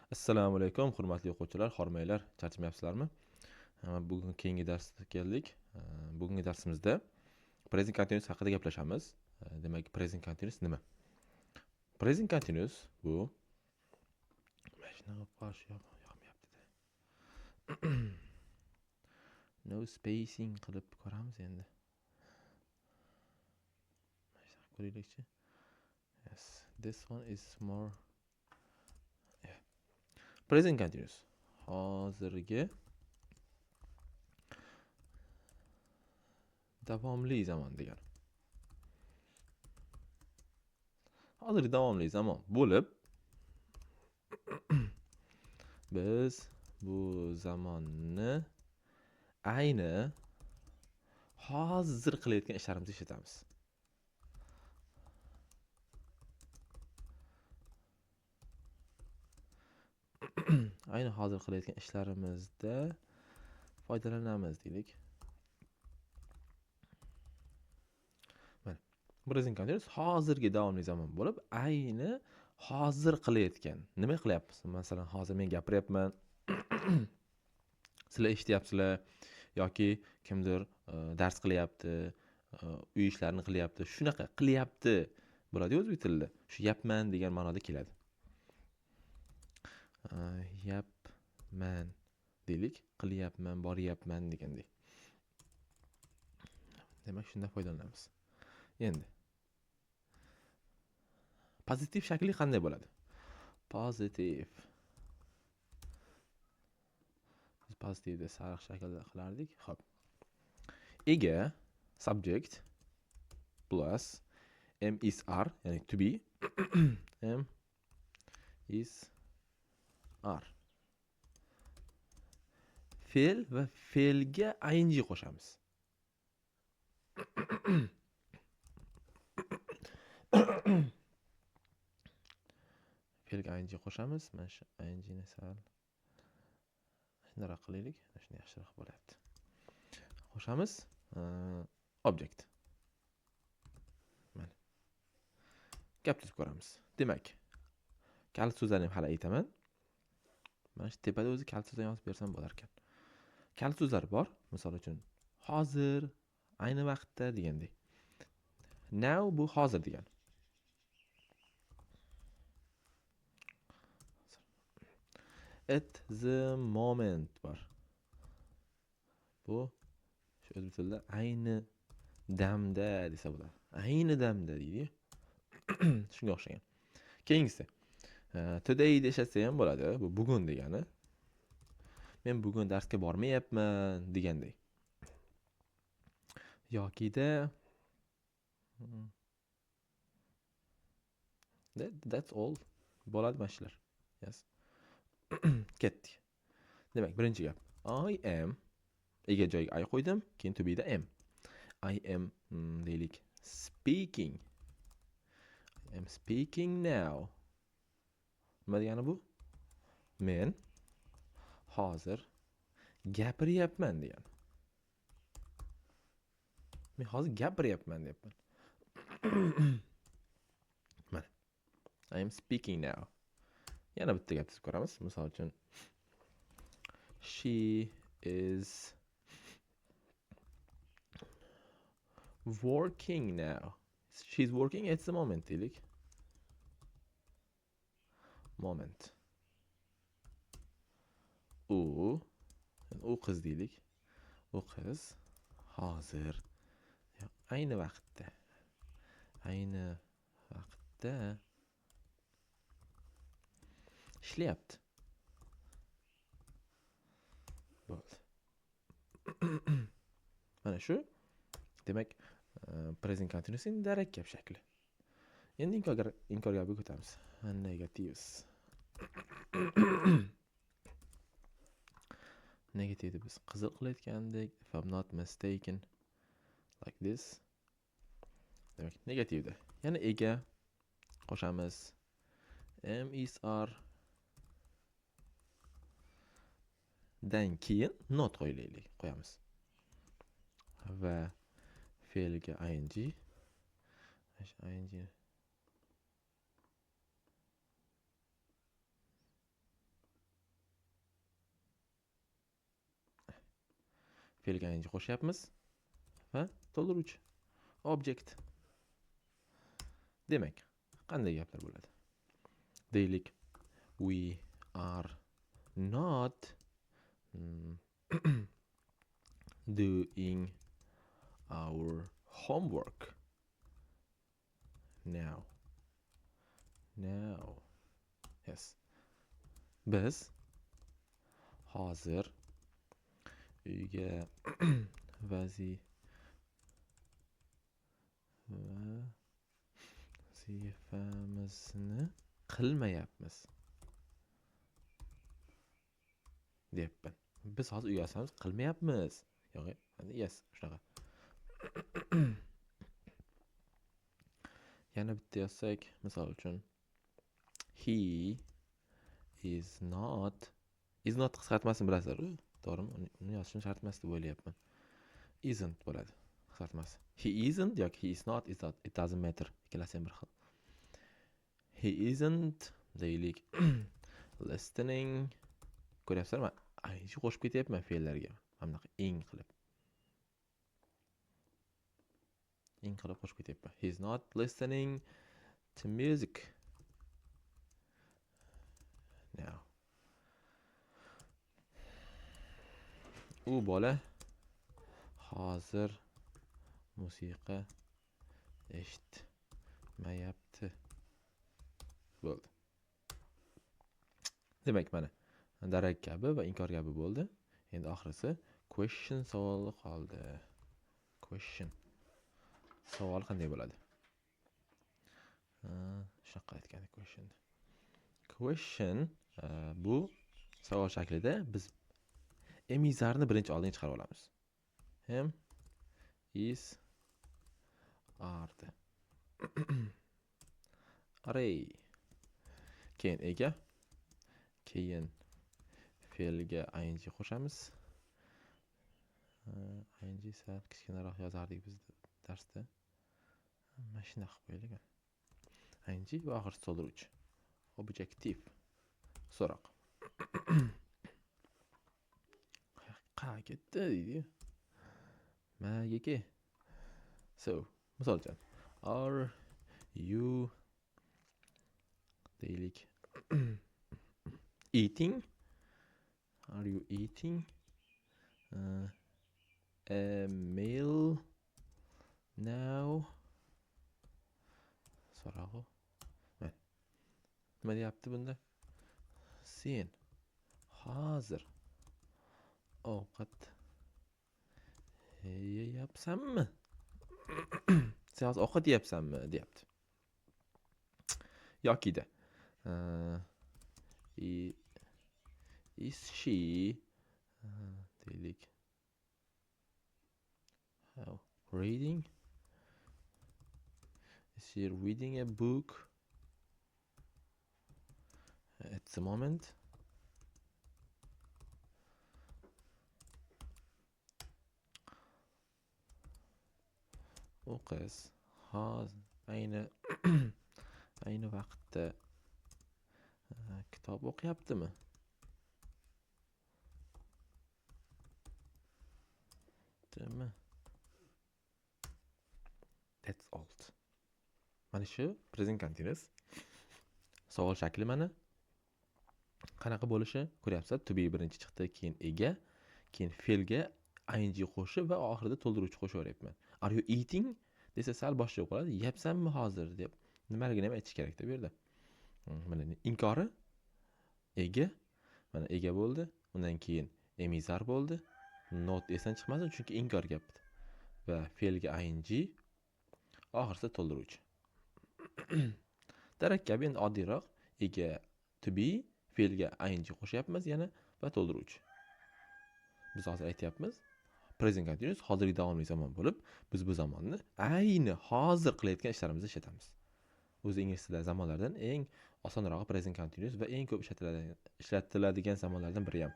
Assalomu alaykum, hurmatli o'quvchilar, hormanglar, charchamayapsizlarmi? Bugun keyingi darsga keldik. Bugungi darsimizda present continuous haqida gaplashamiz. Demak, present continuous nima? Present continuous bu mashina qarshi yoqmayapti-da. No spacing qilib ko'ramiz endi. Mana ko'raylikchi. Yes, this one is more. Yeah. Present continuous. Hozirgi davomli zamon degani. Hozirgi davomli zamon bo'lib, biz bu zamonni ayni hozir qilayotgan ishlarimizni ishlatamiz. Ayni hozir qilayotgan ishlarimizda foydalanamiz deylik. Mana present continuous hozirgi davomli zamon bo'lib, ayni hozir qilayotgan. Nima qilyapmiz? Masalan, hozir men gapiryapman. Sizlar eshityapsizlar yoki kimdir dars qilyapti, uy ishlarini qilyapti. Shunaqa qilyapti bo'ladi o'zbek tilida. Shu yapman degan ma'noda keladi. Yapman deylik, qilyapman, boryapman degandek. Demak, shundan foydalanamiz. Endi pozitiv shakli qanday bo'ladi? Pozitiv. Biz pozitivda sariq shaklda qilardik. Xo'p. Ega subject plus am is are, ya'ni to be am is are. Fe'l va fe'lga ing qo'shamiz. Fe'lga ing qo'shamiz. Mana shu ing ni sal shunday qilaylik. Shunday yaxshiroq bo'lyapti. Qo'shamiz object. Mana. Gap tuzib ko'ramiz. Demak, kalit so'zlarni ham hali aytaman. Mana shu tepada o'zi kalit so'zlarni yozib bersam bo'lar ekan. Kalit so'zlar bor. Misol uchun hozir, ayni vaqtda degandek. Now bu hozir degan. At the moment bor. Bu shu o'zbek tilida ayni damda desa bo'ladi. Ayni damda deydi. Shunga o'xshagan. Keyingisi. Today desa ham bo'ladi. Bu bugun degani. Men bugun darsga bormayapman degandek. Yokida that's all bo'ladi mashlar. Yes. Ketdik. Demak, birinchi gap. I am ega joyiga I qo'ydim, keyin to be da am. I am deylik speaking. I am speaking now. Nima degani bu? Men hozir gapiryapman degani. Men hozir gapiryapman deyapman. Mana. I am speaking now. Yana bitta gap tuzib ko'ramiz. Misol uchun she is working now. She's working at the moment deylik. Moment. U qiz deylik. U qiz hozir ayni vaqtda ishlayapti. Bo'ldi. Mana shu. Demak, present continuous in murakkab shakli. Endi inkorga o'tamiz. Negatives. Negativni biz qizil qilayotgandek, if I'm not mistaken, like this. Demak, negativda. Yana ega qo'shamiz. Am is are dan keyin not qo'yamiz. Va fe'lga ing. fe'lga ing qo'shyapmiz va to'ldiruvchi object. Demak, qanday gaplar bo'ladi? Deylik, we are not doing our homework now. Yes. Biz hozir uyga vazifamizni qilmayapmiz deyapman. Biz hozir uyga vazifamizni qilmayapmiz. Yo'q, yes, shunaqa. Yana bitta yozsak, misol uchun he is not qisqartmasini bilasizlar-ku, to'g'rimi? Uni yozishim shart emas deb o'ylayapman. Isn't bo'ladi qisqartmasi. He isn't yoki he is not, it doesn't matter. Ikkalasi ham bir xil. He isn't deylik listening. Ko'ryapsizlarmi? Ing qo'shib ketyapman fe'llarga. Mana bunaqa ing qilib. Ing qilib qo'shib ketyapman. He is not listening to music now. U bola hozir musiqa eshitmayapti. Bo'ldi. Demak, mana darak kabi va inkor kabi bo'ldi. Endi oxirisi question savoli qoldi. Question. Savol qanday bo'ladi? Shunaqa aytgan question. Question bu savol shaklida biz emizarni birinchi oldin chiqarib olamiz. Him, is, are. Array. Keyin ega. Keyin fe'lga ing qo'shamiz. Ing sal kichkinaroq yozardik biz darsda. Mana shunaqa qo'yaylik. Ing va oxirgi to'ldiruvchi. Objective. So'roq. Qayerga ketdi deydi. Mayga. So, misol uchun, are you deylik eating? Are you eating a meal now? So'rag'i. Nima deyapti bunda? Sen hozir ovqat yeyapsanmi? Sen hozir ovqat yeyapsanmi deyapti. Yokida is she deylik reading? Is she reading a book at the moment? U qiz hozir ayni vaqtda kitob o'qiyaptimi? Demi? That's all. Mana shu present continuous savol shakli mana qanaqa bo'lishi ko'ryapsiz. To be birinchi chiqdi, keyin ega, keyin fe'lga ing qo'shib va oxirida to'ldiruvchi qo'shaveryapman. Are you eating desa sal boshqa qoladi. Yeyapsanmi hozir deb nimaligini ham aytish kerak-da bu yerda. Mana inkori ega, mana ega bo'ldi. Undan keyin emizar bo'ldi. Not esdan chiqmasin chunki inkor gapdi. Va fe'lga ing, oxirida to'ldiruvchi. Darak endi oddiyroq. Ega to be, fe'lga ing qo'shyapmiz yana va to'ldiruvchi. Biz hozir aytyapmiz present continuous hozirgi davomli zamon bo'lib, biz bu zamonni ayni hozir qilayotgan ishlarimizda ishlatamiz. O'zi ingliz tili zamonlardan eng osonrog'i present continuous va eng ko'p ishlatiladigan zamonlardan biri ham.